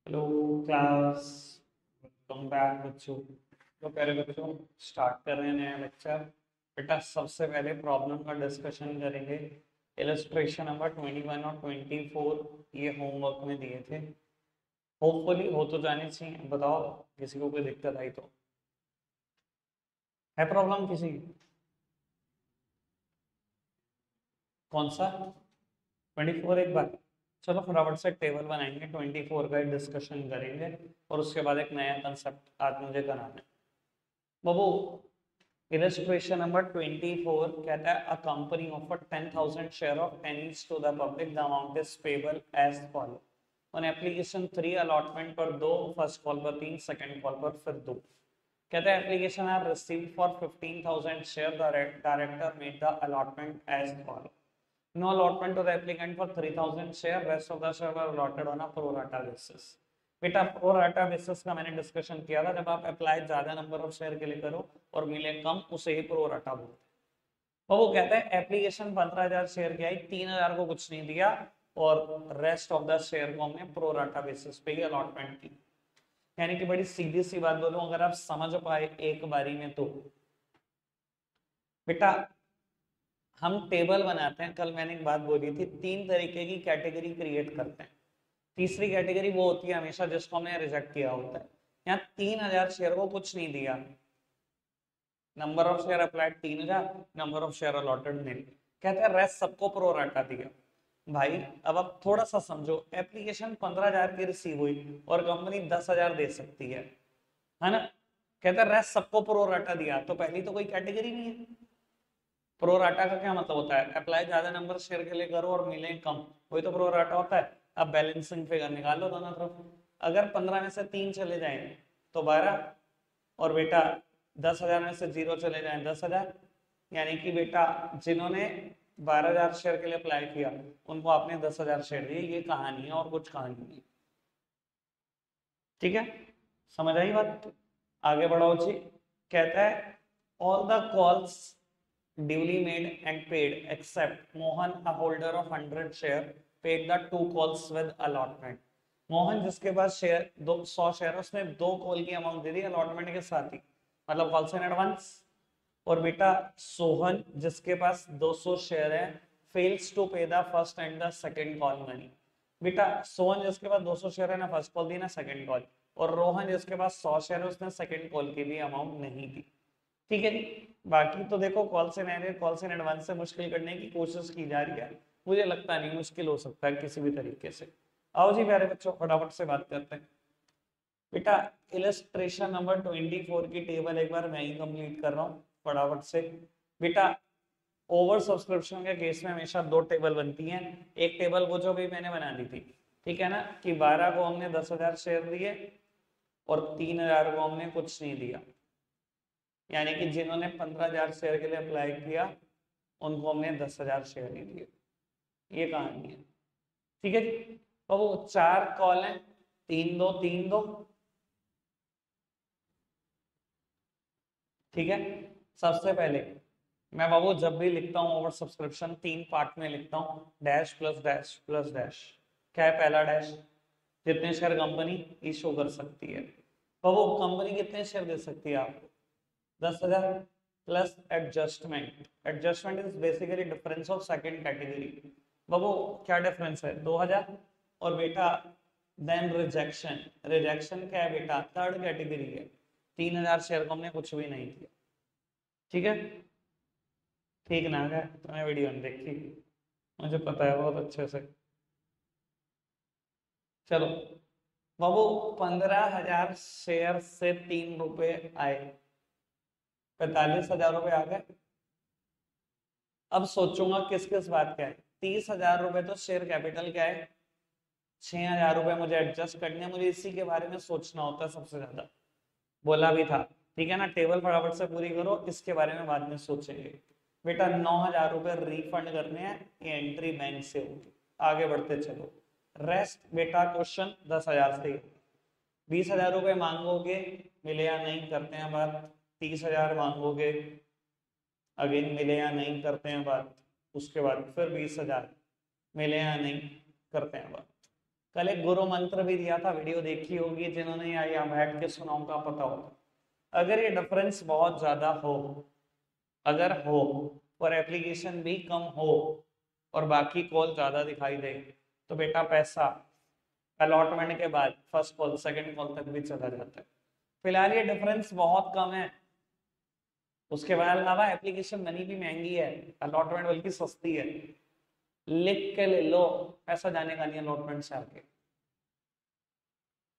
Hello class, welcome back बच्चों। तो प्यारे बच्चों, स्टार्ट कर रहे हैं नया लेक्चर। बेटा सबसे पहले प्रॉब्लम का डिस्कशन करेंगे। इलस्ट्रेशन नंबर 21 और 24 ये होमवर्क में दिए थे। होपफुली हो तो जाने चाहिए। बताओ किसी को कोई दिक्कत आई तो। है प्रॉब्लम किसी की? कौन सा? 24 एक बार। चलो फटाफट से टेबल बनाएंगे, 24 का डिस्कशन करेंगे और उसके बाद एक नया कंसेप्ट आज मुझे कराना है बाबू। Illustration number 24 कहता है a company offered 10,000 share of pennies to the public. The amount is payable as follow. On application 3 allotment पर 2, फर्स्ट कॉल पर 3, सेकंड कॉल पर फिर 2। कहता है application are received for 15,000 share, the director made the allotment as follow. No allotment to the applicant for 3,000 share. Rest of the share were allotted on a pro rata basis. बेटा pro rata basis का मैंने discussion किया था। जब आप apply ज्यादा number of share के लिए करो और मिले कम, उसे ही प्रो राटा बोलते हैं। तो वो कहता है एप्लीकेशन 15,000 शेयर की आई, 3,000 को कुछ नहीं दिया और रेस्ट ऑफ द शेयर को हमने प्रो राटा बेसिस पे ही अलॉटमेंट की। यानी कि बड़ी सीधी सी बात बोलूं, अगर आप समझ पाए एक बारी में तो बेटा हम टेबल बनाते हैं। कल मैंने एक बात बोली थी, 3 तरीके की कैटेगरी क्रिएट करते हैं। तीसरी कैटेगरी वो होती है हमेशा जिसको हमने रिजेक्ट किया होता है। यहाँ 3,000 शेयर को कुछ नहीं दिया, number of share applied 3,000, number of share allotted नहीं। कहते हैं रेस्ट सबको प्रो राटा दिया। भाई अब आप थोड़ा सा समझो, एप्लीकेशन 15,000 की रिसीव हुई और कंपनी 10,000 दे सकती है ना। कहते हैं रेस्ट सबको प्रो राटा दिया, तो पहली तो कोई कैटेगरी नहीं है। प्रो राटा का क्या मतलब होता है? अप्लाई ज्यादा नंबर शेयर के लिए करो और मिले कम, वही तो प्रो राटा होता है। अब बैलेंसिंग फिगर निकाल लो दोनों तरफ। अगर 15 में से 3 चले जाए तो 12, और बेटा 10,000 में से 0 चले जाए 10,000। यानी कि बेटा जिन्होंने 12,000 शेयर के लिए अप्लाई किया उनको आपने 10,000 शेयर दिए। ये कहानी है और कुछ कहानी नहीं। ठीक है, समझ आई बात? आगे बढ़ाओ जी। कहता है all the calls duly made and paid except Mohan, a holder of 100 share, paid the 2 calls with allotment. Mohan जिसके पास शेयर 100 शेयर, उसने 2 कॉल की अमाउंट दे दी अलॉटमेंट के साथ ही, मतलब कॉल्स इन एडवांस। और बेटा सोहन जिसके पास 200 शेयर है, फेल्स टू पे the first and the second call money. बेटा सोहन जिसके पास 200 शेयर है ना फर्स्ट कॉल दी ना सेकंड कॉल, और रोहन जिसके पास 100 शेयर है उसने सेकंड कॉल की भी अमाउंट नहीं दी। ठीक है जी। बाकी तो देखो कॉल से नए कॉल से एडवांस से मुश्किल करने की कोशिश की जा रही है। मुझे लगता नहीं मुश्किल हो सकता है किसी भी तरीके से। आओ जी प्यारे बच्चों फटाफट से बात करते हैं। बेटा इलस्ट्रेशन नंबर 24 की टेबल एक बार मैं ही कंप्लीट कर रहा हूँ फटाफट से। बेटा ओवर सब्सक्रिप्शन के केस में हमेशा 2 टेबल बनती हैं। एक टेबल वो जो भी मैंने बना दी थी, ठीक है ना, कि 12 को हमने 10,000 शेयर दिए और 3,000 को हमने कुछ नहीं दिया। यानी कि जिन्होंने 15,000 शेयर के लिए अप्लाई किया उनको हमने 10,000 शेयर ही दिए। ये कहानी है। ठीक है जी। तो वो 4 कॉल है, 3-2 3-2। ठीक है। सबसे पहले मैं बाबू जब भी लिखता हूँ ओवर सब्सक्रिप्शन 3 पार्ट में लिखता हूँ, dash plus dash plus dash. क्या है पहला डैश? जितने शेयर कंपनी इशू कर सकती है। बाबू कंपनी कितने शेयर दे सकती है आपको? 10,000 plus adjustment. Adjustment is basically difference of second category. बाबू क्या डिफरेंस है? 2,000। और बेटा देन रिजेक्शन। रिजेक्शन क्या है बेटा? थर्ड कैटेगरी है। 3,000 शेयर को हमने कुछ भी नहीं किया। ठीक है, ठीक ना है? तुमने वीडियो नहीं देखी, मुझे पता है बहुत अच्छे से। चलो बाबू 15,000 शेयर से 3 रुपए आए, 45,000 रुपए आ गए। अब सोचूंगा किस किस बात का है। 30,000 रुपए तो शेयर कैपिटल क्या है, 6,000 रुपए मुझे एडजस्ट करने हैं। मुझे इसी के बारे में सोचना होता है सबसे ज्यादा। बोला भी था, ठीक है ना। टेबल फटाफट से पूरी करो, इसके बारे में बाद में सोचेंगे। बेटा 9,000 रुपए रिफंड करने हैं, ये एंट्री बैंक से होगी। आगे बढ़ते चलो। रेस्ट बेटा क्वेश्चन 10,000 से। 20,000 रुपए मांगोगे, मिले या नहीं करते हैं बात। 30,000 मांगोगे, अगेन मिले या नहीं करते हैं बात। उसके बाद फिर 20,000, मिले या नहीं करते हैं बात। कल एक गुरु मंत्र भी दिया था, वीडियो देखी होगी जिन्होंने, या यहाँ बैठ के सुना होगा, पता होगा। अगर ये डिफरेंस बहुत ज्यादा हो, अगर हो और एप्लीकेशन भी कम हो और बाकी कॉल ज्यादा दिखाई दे, तो बेटा पैसा अलॉटमेंट के बाद फर्स्ट कॉल सेकंड कॉल तक भी चला जाता है। फिलहाल ये डिफरेंस बहुत कम है। उसके बाद अलावा एप्लीकेशन मनी भी महंगी है, अलॉटमेंट बल्कि सस्ती है। लिख के ले लो, पैसा जाने का नहीं अलॉटमेंट से आगे।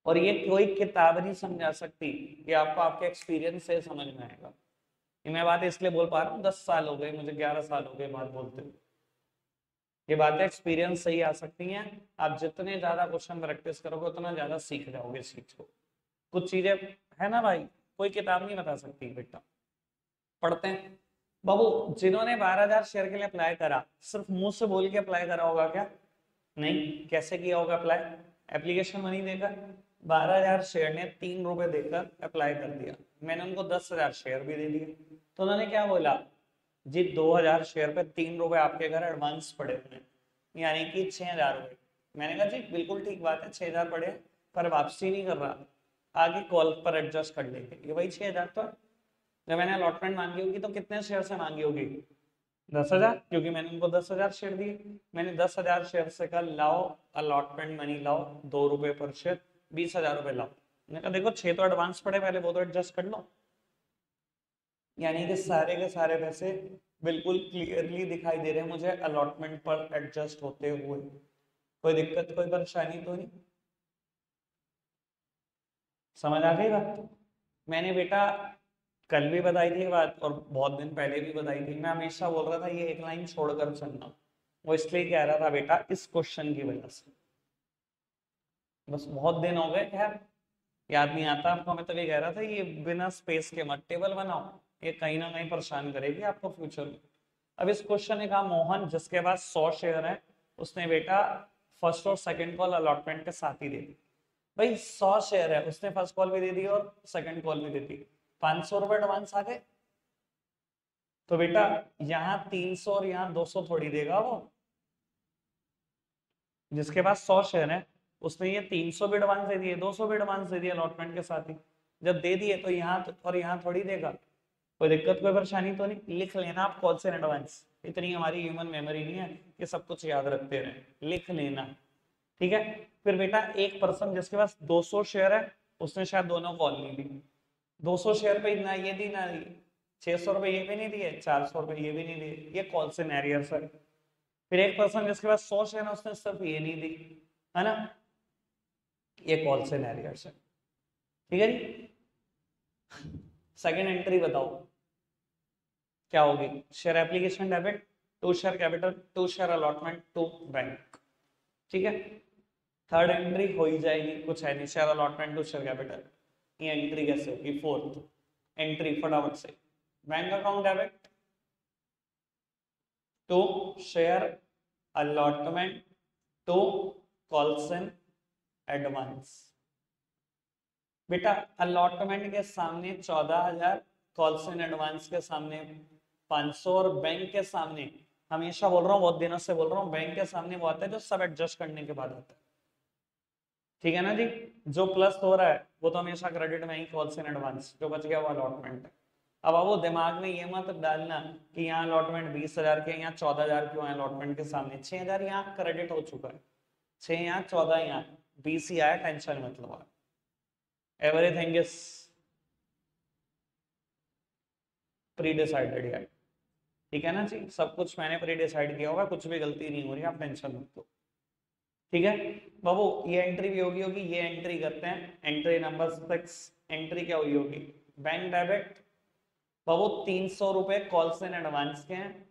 और ये कोई किताब नहीं समझा सकती, ये आपको आपके एक्सपीरियंस से समझ में आएगा। ये मैं बात इसलिए बोल पा रहा हूँ, 10 साल हो गए मुझे, 11 साल हो गए बात बोलते हुए। ये बातें एक्सपीरियंस से ही आ सकती हैं। आप जितने ज्यादा क्वेश्चन प्रैक्टिस करोगे उतना ज्यादा सीख जाओगे इस चीज को। कुछ चीजें है ना भाई, कोई किताब नहीं बता सकती बेटा। पढ़ते हैं बाबू। जिन्होंने 12,000 शेयर के लिए अप्लाई करा, सिर्फ मुंह से बोल के अप्लाई करा होगा क्या? नहीं। कैसे किया होगा अप्लाई? एप्लीकेशन मनी देकर 12,000 शेयर ने 3 रुपए देकर अप्लाई कर दिया। मैंने उनको 10,000 शेयर भी दे दिए, तो उन्होंने क्या बोला जी, 2,000 शेयर पे 3 रुपए आपके घर एडवांस पड़े हुए हैं, यानी कि 6,000 रुपए। मैंने कहा जी बिल्कुल ठीक बात है, 6,000 पड़े, पर वापसी नहीं कर रहा, आगे कॉल पर एडजस्ट कर लेंगे। ये वही 6,000 तो है। जब मैंने अलॉटमेंट मांगी होगी तो कितने शेयर से मांगी होगी? 10,000, क्योंकि मैंने उनको 10,000 शेयर दिए। मैंने 10,000 शेयर से कहा लाओ अलॉटमेंट मनी लाओ, 2 रुपए पर शेयर, 20,000 रुपए लाओ। मैंने कहा देखो 6 तो एडवांस पड़े, पहले वो तो एडजस्ट कर लो। यानी कि सारे के सारे पैसे बिल्कुल क्लियरली दिखाई दे रहे हैं मुझे अलॉटमेंट पर एडजस्ट होते हुए। कोई दिक्कत कोई परेशानी तो नहीं? समझ आ गई बात? मैंने बेटा कल भी बताई थी बात और बहुत दिन पहले भी बताई थी। मैं हमेशा बोल रहा था ये एक लाइन छोड़कर चलना, वो इसलिए कह रहा था बेटा इस क्वेश्चन की वजह से। बस बहुत दिन हो गए, खैर याद नहीं आता आपको। मैं तभी कह रहा था ये बिना स्पेस के मत टेबल बनाओ, ये कहीं ना कहीं परेशान करेगी आपको फ्यूचर में। अब इस क्वेश्चन ने कहा मोहन जिसके पास 100 शेयर है, उसने बेटा फर्स्ट और सेकंड कॉल अलॉटमेंट के साथ ही दे दी। भाई 100 शेयर है, उसने फर्स्ट कॉल भी दे दी और सेकंड कॉल भी दे दी, 500 रुपए एडवांस आ गए। तो बेटा यहाँ 300 और यहाँ 200 थोड़ी देगा वो। जिसके पास 100 शेयर है उसने ये 300 भी एडवांस दे दिए, 200 भी एडवांस दे दिए अलॉटमेंट के साथ ही। जब दे दिए तो यहाँ और यहाँ थोड़ी देगा। कोई दिक्कत कोई परेशानी तो नहीं? लिख लेना आप कॉल से एडवांस, इतनी हमारी ह्यूमन मेमोरी नहीं है कि सब कुछ याद रखते रहे, लिख लेना। ठीक है। फिर बेटा एक पर्सन जिसके पास 200 शेयर है, उसने शायद दोनों कॉल नहीं दी। 200 शेयर पे ना ये दी ना दी, 600 रुपए ये भी नहीं दिए, 400 रुपए ये भी नहीं दिए, ये कॉल से एरियर्स है। फिर एक पर्सन जिसके पास 100 शेयर है, उसने सिर्फ ये नहीं दी, है ना, ये कॉल से एरियर्स है। ठीक है जी। सेकेंड एंट्री बताओ क्या होगी? Share application debit, to share capital, to share allotment, to bank. ठीक है। थर्ड एंट्री हो ही जाएगी, कुछ है नहीं, share allotment to share capital. ये एंट्री कैसे होगी? फोर्थ एंट्री फटाफट से, bank account debit to share allotment to calls in advance. बेटा अलॉटमेंट के सामने 14,000, कॉल्सन एडवांस के सामने 500 और बैंक के सामने, हमेशा बोल रहा हूँ बहुत दिनों से बोल रहा हूँ, बैंक के सामने वो आता है जो सब एडजस्ट करने के बाद आता है। ठीक है ना जी? जो प्लस हो रहा है वो तो हमेशा क्रेडिट में ही, कॉल्सन एडवांस, जो बच गया वो अलॉटमेंट है। अब वो दिमाग में ये मत डालना कि यहाँ अलॉटमेंट 20,000 के, यहाँ 14,000 क्यों है अलॉटमेंट के सामने। 6,000 यहाँ क्रेडिट हो चुका है, 6 यहाँ 14 यहाँ 20 ही आया, टेंशन मत लो। एवरीथिंग इज प्री डिसाइडेड यार। ठीक है ना जी? सब कुछ मैंने प्री डिसाइड किया होगा, कुछ भी गलती नहीं हो रही, आप टेंशन मत लो। ठीक है बाबू, ये एंट्री भी होगी, ये एंट्री करते हैं। एंट्री नंबर 6, एंट्री क्या हुई होगी? बैंक डेबिट बाबू 300 रुपए कॉल्सन एडवांस के हैं,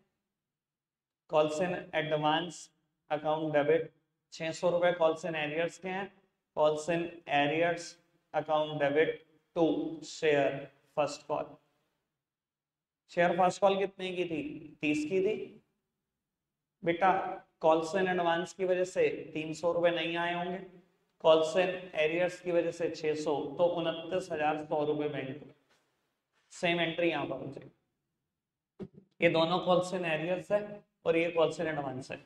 कॉल्सन एडवांस अकाउंट डेबिट। 600 रुपए कॉल्सन एरियर्स के हैं, calls in arrears account debit to share first call. Share first call कितने की थी? 30 की थी। बेटा कॉल्सन एडवांस की वजह से 300 रुपए नहीं आए होंगे, कॉल्सन एरियर्स की वजह से 600, तो 29,100 रुपए बैंक में। सेम एंट्री यहाँ पर हो जाएगी। ये दोनों कॉल्सन एरियर्स है और ये कॉल्सन एडवांस है।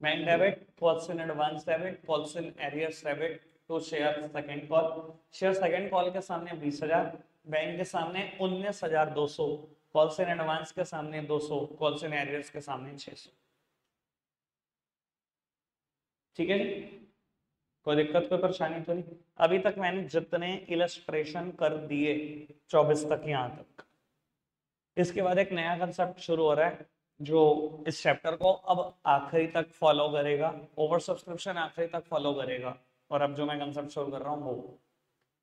Bank debit, calls in advance debit, calls in arrears debit to share second call. Share second call के सामने 20,000, बैंक के सामने 19,200, कॉल्स इन एडवांस के सामने 200, कॉल्स इन एरियर्स के सामने 600। ठीक है जी, कोई दिक्कत कोई परेशानी तो नहीं? अभी तक मैंने जितने इलस्ट्रेशन कर दिए 24 तक यहाँ तक, इसके बाद एक नया कंसेप्ट शुरू हो रहा है जो इस चैप्टर को अब आखिरी तक फॉलो करेगा, ओवर सब्सक्रिप्शन आखिरी तक फॉलो करेगा। और अब जो मैं कंसेप्ट शुरू कर रहा हूँ वो,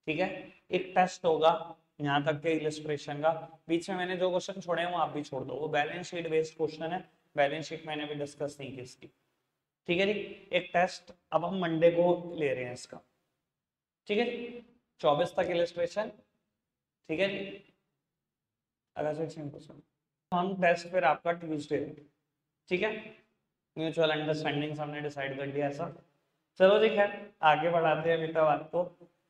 ठीक है, एक टेस्ट होगा यहाँ तक के इलस्ट्रेशन का। बीच में मैंने जो क्वेश्चन छोड़े हैं वो आप भी छोड़ दो, वो बैलेंस शीट बेस्ड क्वेश्चन है, बैलेंस शीट मैंने भी डिस्कस नहीं की इसकी। ठीक है जी, एक टेस्ट अब हम मंडे को ले रहे हैं इसका। ठीक है जी, 24 तक इलस्ट्रेशन। ठीक है जी, अगर हम टेस्ट फिर आपका ट्यूसडे। ठीक है, म्यूचुअल अंडरस्टैंडिंग हमने डिसाइड कर लिया ऐसा। चलो जी, खैर आगे बढ़ाते हैं बेटा बात को।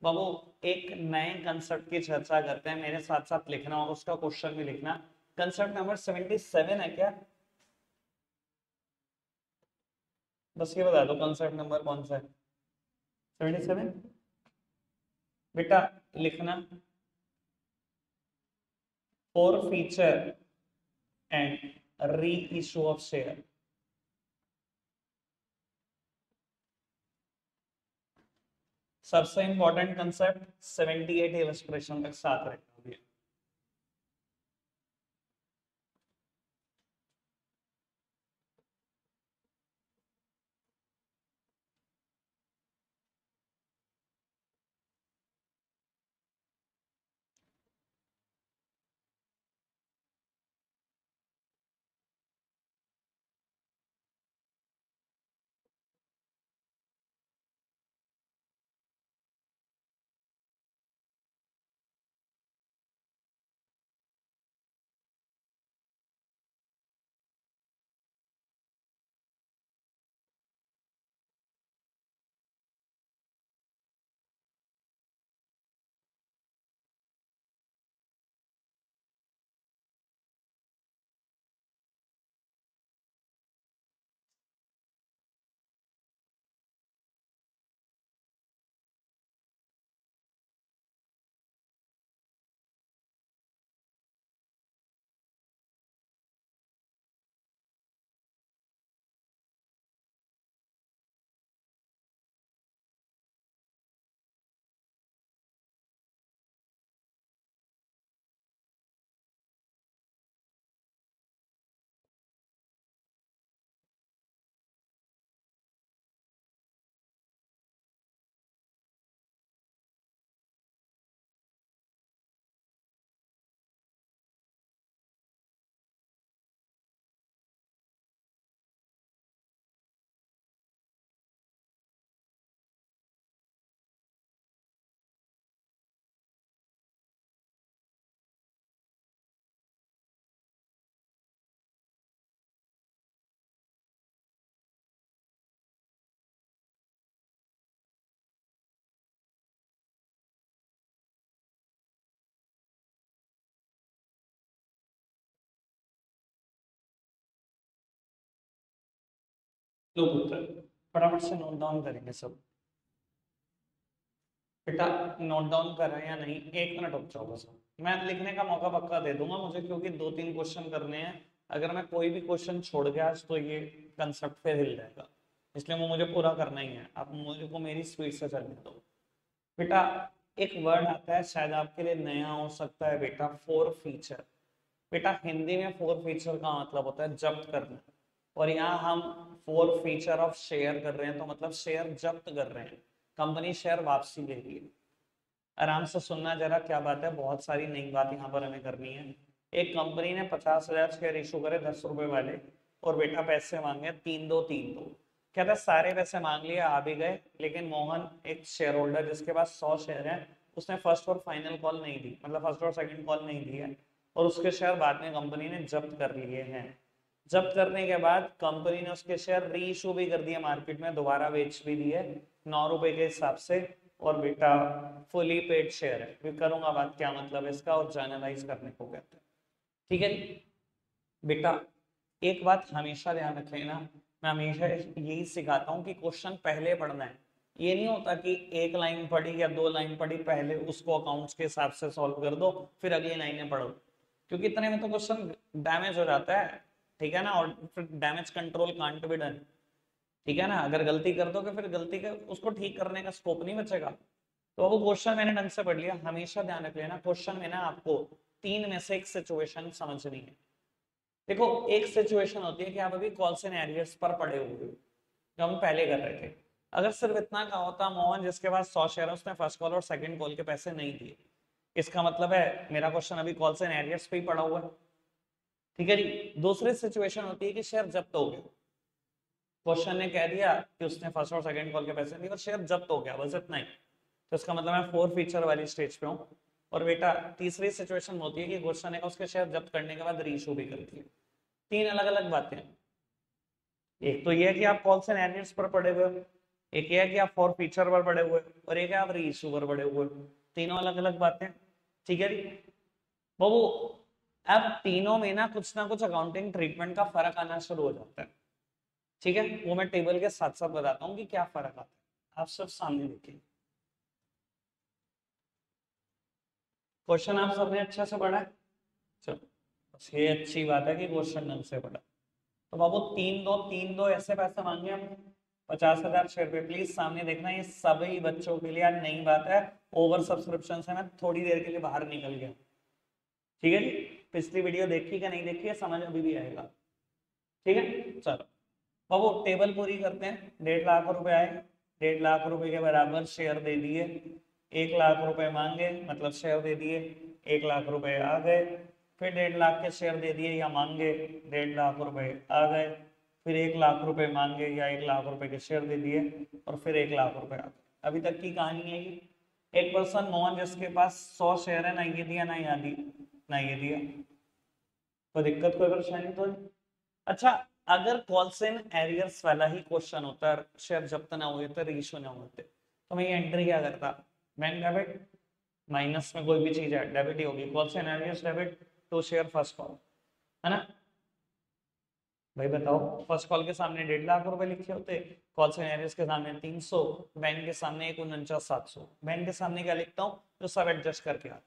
बाबू एक नए कंसेप्ट की चर्चा करते हैं, मेरे साथ साथ लिखना और उसका क्वेश्चन भी लिखना। कंसेप्ट नंबर 77 है क्या? बस ये बता दो कंसेप्ट नंबर कौन सा है? 77 बेटा लिखना, for feature and re issue of share. सबसे इंपॉर्टेंट कंसेप्ट 78 इलस्ट्रेशन तक साथ रखना। लो पुत्र, फटाफट से नोट डाउन करेंगे सब। बेटा नोट डाउन कर रहे हैं या नहीं? 1 मिनट रुक जाओ बस, मैं लिखने का मौका पक्का दे दूंगा मुझे, क्योंकि 2-3 क्वेश्चन करने हैं। अगर मैं कोई भी क्वेश्चन छोड़ गया आज तो ये कंसेप्ट फिर हिल जाएगा, इसलिए वो मुझे पूरा करना ही है। आप मुझे को मेरी स्पीड से चलने दो। बेटा एक वर्ड आता है, शायद आपके लिए नया हो सकता है बेटा, फोर फीचर। बेटा हिंदी में फोर फीचर का मतलब होता है जब्त करना, और यहाँ हम फोर फीचर ऑफ शेयर कर रहे हैं, तो मतलब शेयर जब्त कर रहे हैं, कंपनी शेयर वापसी ले रही है। आराम से सुनना जरा, क्या बात है, बहुत सारी नई बात यहाँ पर हमें करनी है। एक कंपनी ने 50,000 शेयर इशू करे 10 रुपए वाले, और बेटा पैसे मांगे 3-2-3-2। कहता है सारे पैसे मांग लिए, आ भी गए, लेकिन मोहन एक शेयर होल्डर जिसके पास 100 शेयर है, उसने फर्स्ट और फाइनल कॉल नहीं दी, मतलब फर्स्ट और सेकंड कॉल नहीं दी है, और उसके शेयर बाद में कंपनी ने जब्त कर लिए हैं। जब्त करने के बाद कंपनी ने उसके शेयर री इशू भी कर दिए मार्केट में, दोबारा बेच भी दिए 9 रुपए के हिसाब से, और बेटा फुली पेड शेयर है। फिर करूंगा बात क्या मतलब है इसका, और जर्नलाइज करने को कहते हैं। ठीक है बेटा, एक बात हमेशा ध्यान रख लेना, मैं हमेशा यही सिखाता हूँ कि क्वेश्चन पहले पढ़ना है। ये नहीं होता कि एक लाइन पढ़ी या दो लाइन पढ़ी, पहले उसको अकाउंट्स के हिसाब से सॉल्व कर दो, फिर अगली लाइनें पढ़ो, क्योंकि इतने में तो क्वेश्चन डैमेज हो जाता है, ठीक है ना। और फिर damage control can't be done, ठीक है ना। अगर गलती कर दोगे फिर गलती का उसको ठीक करने का स्कोप नहीं बचेगा। तो वो क्वेश्चन मैंने ढंग से पढ़ लिया। हमेशा ध्यान रख लेना क्वेश्चन में ना आपको तीन में से एक सिचुएशन समझनी है। देखो, एक सिचुएशन होती है कि आप अभी कॉल्स एंड एरियर्स पर पड़े हुए हो, जो हम पहले कर रहे थे। अगर सिर्फ इतना का होता, मोहन जिसके पास 100 शेयर है उसने फर्स्ट कॉल और सेकंड कॉल के पैसे नहीं दिए, इसका मतलब है मेरा क्वेश्चन अभी कॉल्स एंड एरियर्स पे ही पड़ा हुआ है, ठीक है जी। दूसरी सिचुएशन होती है कि शेयर जब्त हो गया, क्वेश्चन ने कह दिया कि उसने फर्स्ट और सेकंड कॉल के पैसे दिए और शेयर जब्त हो गया, बस इतना ही। तो इसका मतलब मैं 4 फीचर वाली स्टेज पे हूँ। और बेटा तीसरी सिचुएशन होती है कि क्वेश्चन ने उसके शेयर जब्त करने के बाद रीइशू भी कर दिया। तीन अलग अलग बातें। एक तो ये है कि आप कॉल्स एंड एरियर्स पर पड़े हुए हो, एक ये है कि आप फॉर फीचर पर पड़े हुए हो, और एक है आप रीइशू पर पड़े हुए हो। तीनों अलग अलग बातें, ठीक है जी। बाबू अब तीनों में ना कुछ अकाउंटिंग ट्रीटमेंट का फर्क आना शुरू हो जाता है, ठीक है। वो मैं टेबल के साथ साथ बताता हूँ कि क्या फर्क आता है, आप सब सामने देखिए। क्वेश्चन आप सबने अच्छे से पढ़ा है, चलो बस ये अच्छी बात है कि क्वेश्चन ढंग से पढ़ा। तो बाबू तीन दो ऐसे पैसे मांगे हम, 50,000 शेयर पे। प्लीज सामने देखना, ये सभी बच्चों के लिए आज नई बात है। ओवर सब्सक्रिप्शन से मैं थोड़ी देर के लिए बाहर निकल गया, ठीक है जी। पिछली वीडियो देखी क्या नहीं देखी है, समझ अभी भी आएगा, ठीक है। चलो बाबू टेबल पूरी करते हैं। 1.5 लाख रुपए आए, 1.5 लाख रुपए के बराबर शेयर दे दिए। 1 लाख रुपए मांगे मतलब शेयर दे दिए, 1 लाख रुपए आ गए। फिर 1.5 लाख के शेयर दे दिए या मांगे, 1.5 लाख रुपए आ गए। फिर 1 लाख रुपए मांगे या 1 लाख रुपए के शेयर दे दिए, और फिर 1 लाख रुपए आ गए। अभी तक की कहानी है ये। एक पर्सन मोहन जिसके पास 100 शेयर है, ना ये दिया ना यहाँ दिया ना ये दिया, कोई दिक्कत कोई परेशानी तो नहीं। अच्छा, अगर कॉल्स एंड एरियर्स वाला ही क्वेश्चन होता, शेयर जब्त ना हुए तो रीइशू ना होते, तो मैं ये एंट्री क्या करता, बैंक डेबिट, माइनस में कोई भी चीज है डेबिट ही होगी, calls and arrears debit to share first call, है ना। भाई बताओ, फर्स्ट कॉल के सामने 1.5 लाख रुपए लिखे होते, कॉल्स एंड एरियर्स के सामने 300, बैंक के सामने 49,700। बैंक के सामने क्या लिखता हूँ, जो सब एडजस्ट करके आता है।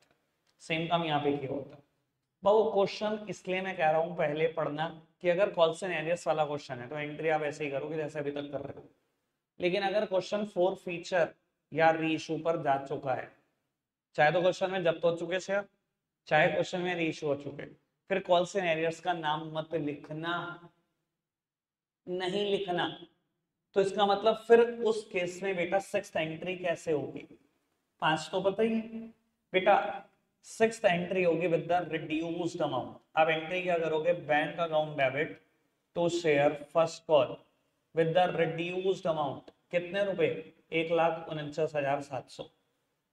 सेम काम यहाँ पे किया होता है। वो क्वेश्चन इसलिए मैं कह रहा हूँ पहले पढ़ना, कि अगर कॉल्स एंड एरियर्स वाला क्वेश्चन है तो एंट्री आप ऐसे ही करोगे जैसे अभी तक कर रहे हो। लेकिन अगर क्वेश्चन फोर फीचर या रीइशू पर जा चुका है, चाहे तो क्वेश्चन में जब्त हो चुके शेयर, चाहे क्वेश्चन में रीइशू हो चुके, फिर कॉल्स एंड एरियर्स का नाम मत लिखना, नहीं लिखना। तो इसका मतलब फिर उस केस में बेटा सिक्स्थ एंट्री कैसे होगी, 5 तो पता ही है बेटा। सिक्स्थ एंट्री होगी विद द रिड्यूस्ड अमाउंट। अब एंट्री क्या करोगे, bank account debit to share first call with the reduced amount, कितने रुपए, 1,49,700।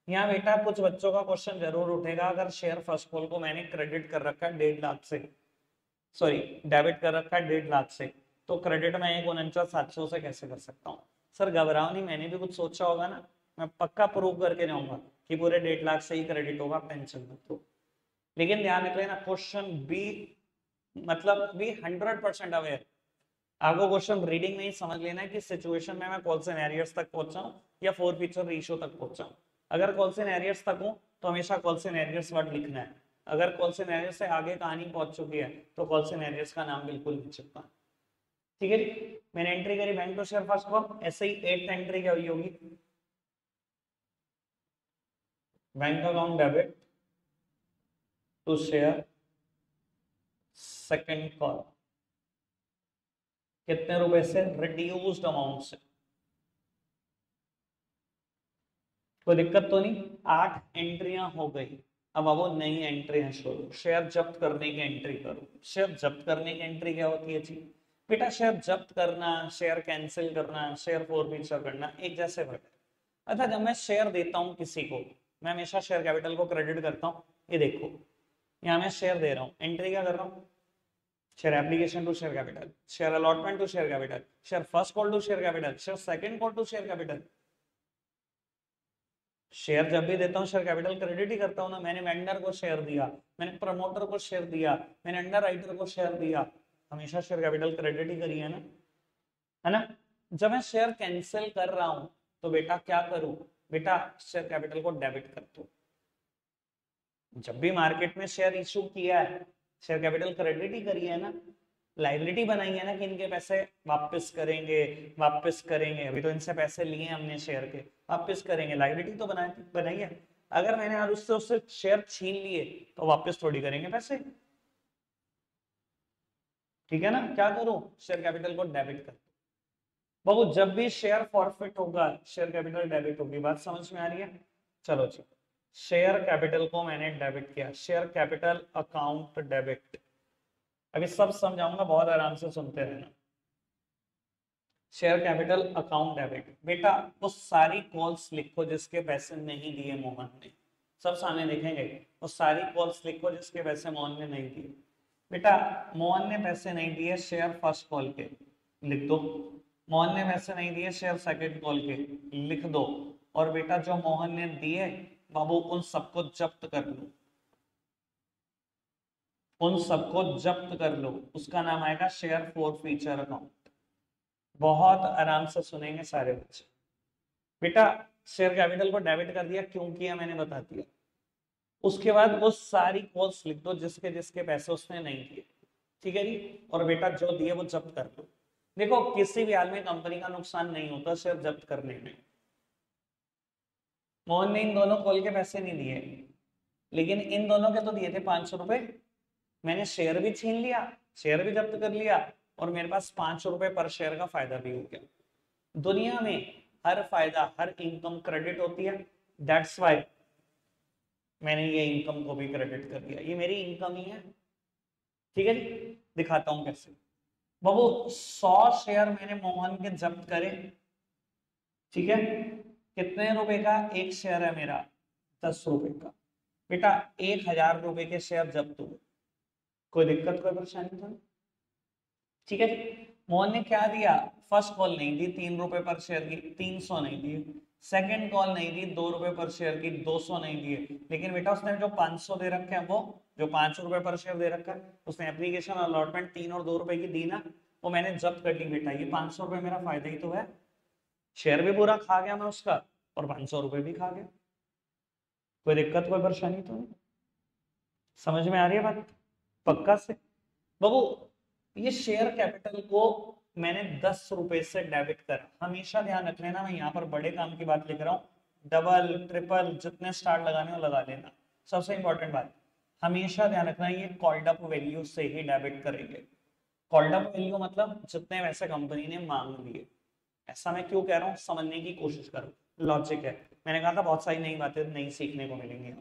यहाँ बेटा कुछ बच्चों का क्वेश्चन जरूर उठेगा, अगर शेयर फर्स्ट कॉल को मैंने क्रेडिट कर रखा है 1.5 लाख से, सॉरी डेबिट कर रखा है 1.5 लाख से, तो क्रेडिट में 1,49,700 से कैसे कर सकता हूँ। सर घबराओ नहीं, मैंने भी कुछ सोचा होगा ना, मैं पक्का प्रूव करके जाऊंगा कि पूरे 1.5 लाख से ही क्रेडिट होगा, आप टेंशन मत लो। लेकिन ध्यान रख लेना, क्वेश्चन बी मतलब बी 100% अवेयर। आपको क्वेश्चन रीडिंग में ही समझ लेना है कि सिचुएशन में मैं कॉल्स एंड एरियर्स तक पहुंचा हूं या फोर फीचर रेशियो तक पहुंचा हूं। अगर कॉल्स एंड एरियर्स तक हूं तो हमेशा कॉल्स एंड एरियर्स वर्ड लिखना है। अगर कॉल्स एंड एरियर्स से आगे कहानी पहुंच चुकी है तो कॉल्स एंड एरियर्स का नाम बिल्कुल नहीं छिपता, ठीक है जी। मैंने एंट्री करी bank to share first call, ऐसे ही एट्थ एंट्री क्या हुई होगी, bank account debit to share second call, कितने रुपए से, रिड्यूस्ड अमाउंट से। कोई दिक्कत तो नहीं, 8 एंट्रियां हो गई। अब वो नई एंट्रियां शुरू, शेयर जब्त करने की एंट्री करो। शेयर जब्त करने की एंट्री क्या होती है जी, बेटा शेयर जब्त करना, शेयर कैंसिल करना, शेयर फोरफीचर करना एक जैसे वर्ड है। अच्छा, जब मैं शेयर देता हूं किसी को, मैं हमेशा शेयर कैपिटल को क्रेडिट करता हूं। ये देखो, यहाँ मैं शेयर दे रहा हूँ, एंट्री क्या कर रहा हूँ, share application to share capital, share allotment to share capital, share first call to share capital, share second call to share capital. Share जब भी देता हूँ शेयर कैपिटल क्रेडिट ही करता हूँ ना। मैंने वेंडर को शेयर दिया, मैंने प्रमोटर को शेयर दिया, मैंने अंडर राइटर को शेयर दिया, हमेशा शेयर कैपिटल क्रेडिट ही करी है ना। है ना। जब मैं शेयर कैंसिल कर रहा हूं तो बेटा क्या करूं, बेटा शेयर कैपिटल को डेबिट कर दो। जब भी मार्केट में शेयर इशू किया है, शेयर कैपिटल क्रेडिट ही करी है ना, लाइबिलिटी बनाई है ना कि इनके पैसे वापस करेंगे, वापस करेंगे, अभी तो इनसे पैसे लिए हमने शेयर के, वापस करेंगे, लाइबिलिटी तो बनाई है। अगर मैंने आज उससे उससे शेयर छीन लिए तो वापस थोड़ी करेंगे पैसे, ठीक है ना। क्या करूं, शेयर कैपिटल को डेबिट कर। बाबू जब भी शेयर फॉरफिट होगा शेयर कैपिटल डेबिट होगी, बात समझ में आ रही है। चलो जी, शेयर कैपिटल को मैंने डेबिट किया, शेयर कैपिटल अकाउंट डेबिट। अभी सब समझाऊंगा, बहुत आराम से सुनते रहना। शेयर कैपिटल अकाउंट डेबिट, बेटा वो सारी कॉल्स लिखो जिसके पैसे नहीं दिए मोहन ने, सब सामने लिखेंगे। वो सारी कॉल्स लिखो जिसके पैसे मोहन ने नहीं दिए। बेटा मोहन ने पैसे नहीं दिए शेयर फर्स्ट कॉल के, लिख दो। मोहन ने पैसे नहीं दिए शेयर सेकंड कॉल के, लिख दो। और बेटा जो मोहन ने दिए बाबू उन सबको जब्त कर लो, उन सबको जब्त कर लो, उसका नाम आएगा शेयर फॉर फ्यूचर अकाउंट। बहुत आराम से सुनेंगे सारे बच्चे। बेटा शेयर कैपिटल को डेबिट कर दिया, क्यों किया मैंने बता दिया। उसके बाद वो सारी कॉल्स लिख दो जिसके जिसके पैसे उसने नहीं दिए, ठीक है जी। और बेटा जो दिए वो जब्त कर लो। देखो किसी भी हाल में कंपनी का नुकसान नहीं होता शेयर जब्त करने में। मोहन ने इन दोनों कॉल के पैसे नहीं दिए, लेकिन इन दोनों के तो दिए थे 500 रुपए। मैंने शेयर भी छीन लिया, शेयर भी जब्त कर लिया, और मेरे पास 500 रुपए पर शेयर का फायदा भी हो गया। दुनिया में हर फायदा, हर इनकम क्रेडिट होती है, दैट्स वाई मैंने ये इनकम को भी क्रेडिट कर दिया, ये मेरी इनकम ही है, ठीक है जी। दिखाता हूं कैसे। बाबू 100 शेयर मैंने मोहन के जब्त करे, ठीक है। कितने रुपए का एक शेयर है मेरा, 10 रुपए का। बेटा 1000 रुपए के शेयर जब्त हुए, कोई दिक्कत कोई परेशानी तो नहीं, ठीक है जी। मोहन ने क्या दिया, फर्स्ट कॉल नहीं दी 3 रुपए पर शेयर की, 300 नहीं दिए। सेकंड कॉल नहीं दी 2 रुपए पर शेयर की, 200 नहीं दिए। लेकिन बेटा उसने जो 500 दे रखे हैं, वो जो 5 रुपए पर शेयर दे रखा है, उसने एप्लीकेशन अलॉटमेंट 3 और 2 रुपए की दी ना, वो मैंने जब्त कर ली। बेटा ये 500 रुपए मेरा फायदा ही तो है, शेयर भी पूरा खा गया मैं उसका, और 500 रुपए भी खा गया, कोई दिक्कत कोई परेशानी तो नहीं। समझ में आ रही है बात, पक्का से। बाबू ये शेयर कैपिटल को मैंने 10 रुपए से डेबिट करा, हमेशा ध्यान रख लेना, मैं यहाँ पर बड़े काम की बात लिख रहा हूँ, डबल ट्रिपल जितने स्टार लगाने हो लगा लेना। सबसे इंपॉर्टेंट बात, हमेशा ध्यान रखना ये कॉल्ड अप वैल्यू से ही डेबिट करेंगे। कॉल्ड अप वैल्यू मतलब जितने वैसे कंपनी ने मांग लिए। ऐसा मैं क्यों कह रहा हूँ, समझने की कोशिश करो, लॉजिक है। मैंने कहा था बहुत सारी नई बातें नई सीखने को मिलेंगी।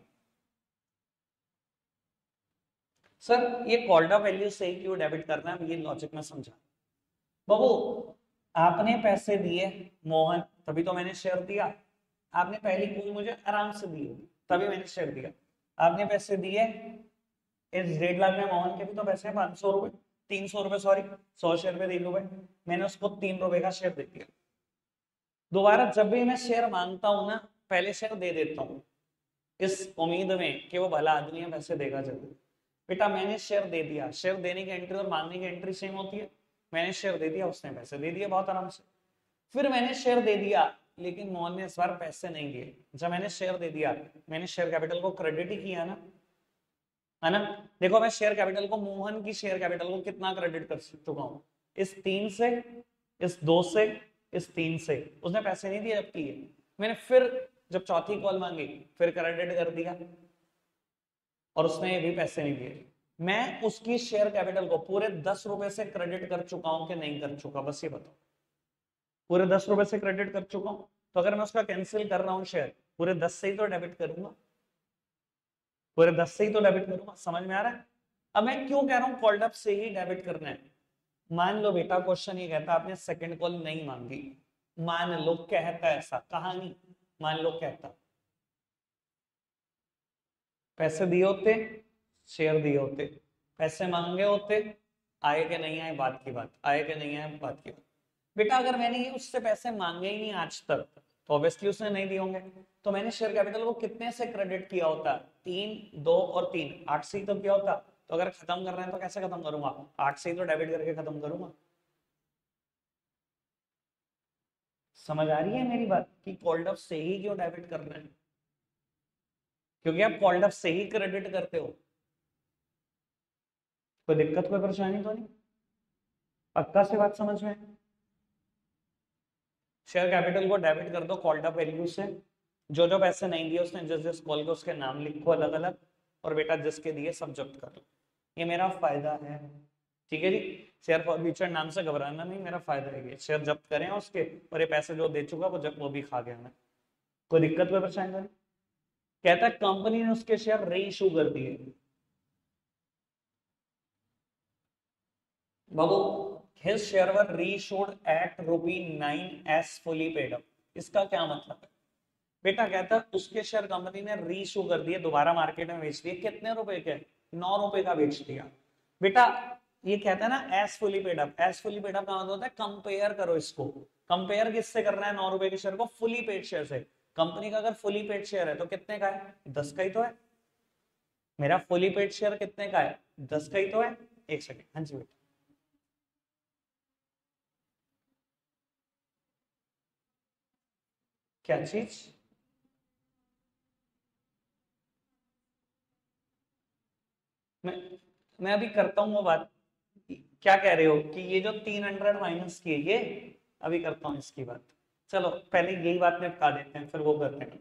सर ये कॉल्ड अप वैल्यू से ही क्यों डेबिट करना है, ये लॉजिक में समझा। बाबू आपने पैसे दिए मोहन, तभी तो मैंने शेयर दिया। आपने पहली कॉल मुझे आराम से दी होगी, तभी मैंने शेयर दिया। आपने पैसे दिए, इस 1.5 लाख में मोहन के भी तो पैसे हैं 500 रुपए, 300 रुपए सॉरी, 100 शेयर पे 3 रुपए, मैंने उसको 3 रुपए का शेयर दे दिया। दोबारा जब भी मैं शेयर मांगता हूं ना, पहले शेयर दे देता हूँ, इस उम्मीद में कि वो भला आदमी है पैसे देगा जरूर। बेटा मैंने शेयर दे दिया, शेयर देने की एंट्री और मांगने की एंट्री सेम होती है। मैंने शेयर दे दिया, उसने पैसे दे दिए बहुत आराम से। फिर मैंने शेयर दे दिया, लेकिन मोहन ने इस बार पैसे नहीं दिए। जब मैंने शेयर दे दिया, मैंने शेयर कैपिटल को क्रेडिट ही किया ना, है ना। देखो मैं शेयर कैपिटल को, मोहन की शेयर कैपिटल को कितना क्रेडिट कर चुका हूं, इस 3 से, इस 2 से, इस 3 से। उसने पैसे नहीं दिए जबकि मैंने फिर जब चौथी कॉल मांगी फिर क्रेडिट कर दिया, और उसने ये भी पैसे नहीं दिए। मैं उसकी शेयर कैपिटल को पूरे 10 रुपए से क्रेडिट कर चुका हूं कि नहीं कर चुका, बस ये बताओ। पूरे 10 रुपए से क्रेडिट कर चुका हूं, तो अगर मैं उसका कैंसिल कर रहा हूं शेयर, पूरे 10 से ही तो डेबिट करूंगा, पूरे 10 से ही तो डेबिट करूंगा। समझ में आ रहा है। अब मैं क्यों कह रहा हूं कॉल्ड अप से ही डेबिट करना है। मान लो बेटा क्वेश्चन ये कहता आपने सेकंड कॉल नहीं मांगी, मान लो कहता ऐसा, कहानी मान लो कहता, पैसे दिए होते, शेयर दिए होते, पैसे मांगे होते, आए कि नहीं आए बात की बात, आए कि नहीं आए बात की बात। बेटा अगर मैंने ये उससे पैसे मांगे ही नहीं आज तक, तो ऑब्वियसली उसने नहीं दिए होंगे। तो मैंने शेयर कैपिटल को कितने से क्रेडिट किया होता, 3, 2 और 3, 8 से ही तो किया होता। तो अगर खत्म करना है तो कैसे खत्म करूंगा, 8 से ही तो डेबिट करके खत्म करूंगा। समझ आ रही है मेरी बात कि कॉल्ड अप से ही क्यों डेबिट कर रहे हैं? क्योंकि आप कॉल्ड अप से ही क्रेडिट करते हो। कोई दिक्कत कोई परेशानी तो नहीं? पक्का से बात समझ में? शेयर कैपिटल को डेबिट कर दो कॉल्ड अप वैल्यू से। जो जो पैसे नहीं दिए उसने जिस जिस कॉल के उसके नाम लिखो अलग अलग, और बेटा जिसके दिए सब जब्त कर लो। ये मेरा फायदा है, ठीक है जी। शेयर फॉर फ्यूचर नाम से घबराना नहीं, मेरा फायदा है ये। शेयर जब्त करें उसके, और ये पैसे जो दे चुका वो जब वो भी खा गया मैं। कोई दिक्कत कोई परेशानी तो नहीं? कहता है कंपनी ने उसके शेयर री इशू कर दिए। बाबू, his share were reissued at ₹9 as fully paid up। इसका क्या मतलब है? बेटा कहता है उसके शेयर कंपनी ने री इशू कर दिए, दोबारा मार्केट में बेच दिए। कितने रुपए के? 9 रुपए का बेच दिया। बेटा ये कहता है ना S fully paid up. S fully paid up का मतलब होता है कंपेयर करो इसको। कंपेयर किससे करना है? 9 रुपए के शेयर को फुली पेड शेयर से। कंपनी का अगर फुली पेड शेयर है तो कितने का है? 10 का ही तो है। मेरा फुली पेड शेयर कितने का है? 10 का ही तो है। एक सेकेंड, हाँ जी बेटा। क्या चीज? मैं मैं अभी करता हूँ वो बात। क्या कह रहे हो कि ये जो 300 माइनस की है ये? अभी करता हूँ इसकी बात। चलो पहले यही बात निपटा देते हैं, फिर वो करते हैं।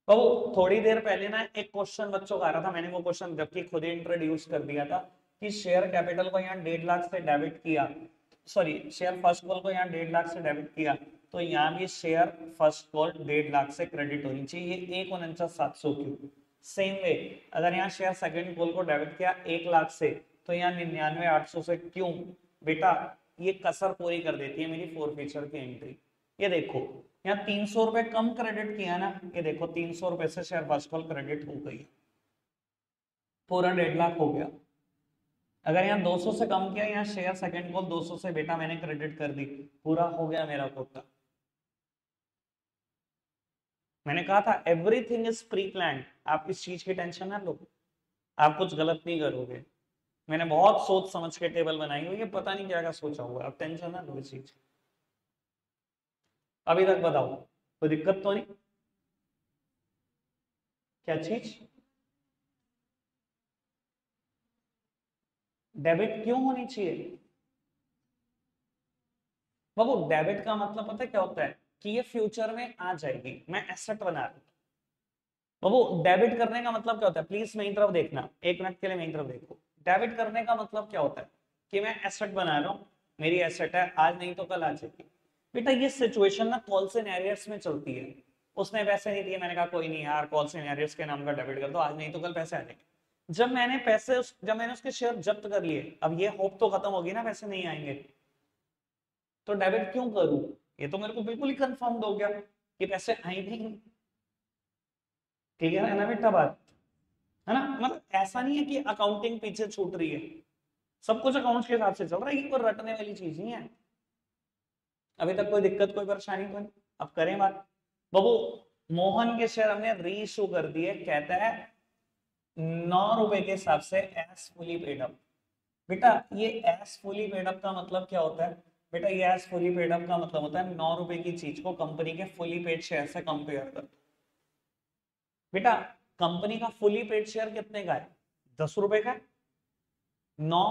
तो थोड़ी देर पहले ना एक क्वेश्चन बच्चों का आ रहा था, मैंने वो क्वेश्चन जबकि खुद ही इंट्रोड्यूस कर दिया था कि शेयर कैपिटल को यहाँ 1.5 लाख से डेबिट किया, सॉरी शेयर फर्स्ट कॉल को यहाँ 1.5 लाख से डेबिट किया, तो यहाँ भी शेयर फर्स्ट कॉल 1.5 लाख से क्रेडिट होनी चाहिए। 1,49,700 की। सेम वे अगर यहाँ शेयर सेकंड कॉल को डेबिट किया 1 लाख से, तो यहाँ 99,800 से। क्यों बेटा? ये कसर पूरी कर देती है मेरी फोर फीचर की एंट्री। ये देखो यहाँ 300 रुपए कम क्रेडिट किया ना, ये देखो 300 रुपए से शेयर फर्स्ट कॉल क्रेडिट हो गई, पूरा 1.5 लाख हो गया। अगर यहाँ 200 से कम किया, यहाँ शेयर सेकंड कॉल 200 से बेटा मैंने क्रेडिट कर दी, पूरा हो गया मेरा कोटा। मैंने कहा था एवरीथिंग इज प्री प्लान, आप इस चीज की टेंशन ना लो, आप कुछ गलत नहीं करोगे। मैंने बहुत सोच समझ के टेबल बनाई हुई है, पता नहीं क्या क्या सोचा हुआ, आप टेंशन ना लो इस चीज। अभी तक बताओ कोई दिक्कत तो नहीं? क्या चीज? डेबिट क्यों होनी चाहिए? बाबू डेबिट का मतलब पता है क्या होता है? कि ये फ्यूचर में आ जाएगी, मैं एसेट बना रहा हूं। बाबू डेबिट करने का मतलब क्या होता है? प्लीज मेरी तरफ देखना, एक मिनट के लिए मेरी तरफ देखो। डेबिट करने का मतलब क्या होता है? कि मैं एसेट बना रहा हूँ, मेरी एसेट है, आज नहीं तो कल आ जाएगी। बेटा ये सिचुएशन ना कॉल सिनेरियोस में चलती है। उसने पैसे नहीं दिए, मैंने कहा कोई नहीं यार कॉल सिनेरियोस के नाम का डेबिट कर दो, आज नहीं तो कल पैसे आ जाएंगे। जब मैंने उसके शेयर जब्त कर लिए, अब ये होप तो खत्म होगी ना पैसे नहीं आएंगे, तो डेबिट क्यों करूं? ये तो मेरे को बिल्कुल ही कंफर्म हो गया कि पैसे आएंगे ही नहीं। क्लियर है ना बेटा बात? है ना? मतलब ऐसा नहीं है कि अकाउंटिंग पीछे छूट रही है, सब कुछ अकाउंट्स के हिसाब से चल रहा है, ये कोई रटने वाली चीज नहीं है। अभी तक कोई दिक्कत कोई परेशानी तो नहीं? अब करें बात। बाबू मोहन के शेयर हमने री इशू कर दिए, कहता है 9 रुपए के हिसाब से एस फुली पेड अप। बेटा ये एस फुली पेड अप का मतलब क्या होता है? बेटा ये एस फुली पेड अप का मतलब होता है 9 रुपए की चीज को कंपनी के फुली पेड शेयर से कंपेयर कर। बेटा कंपनी का फुली पेड शेयर कितने का है? 10 रुपए का है। 9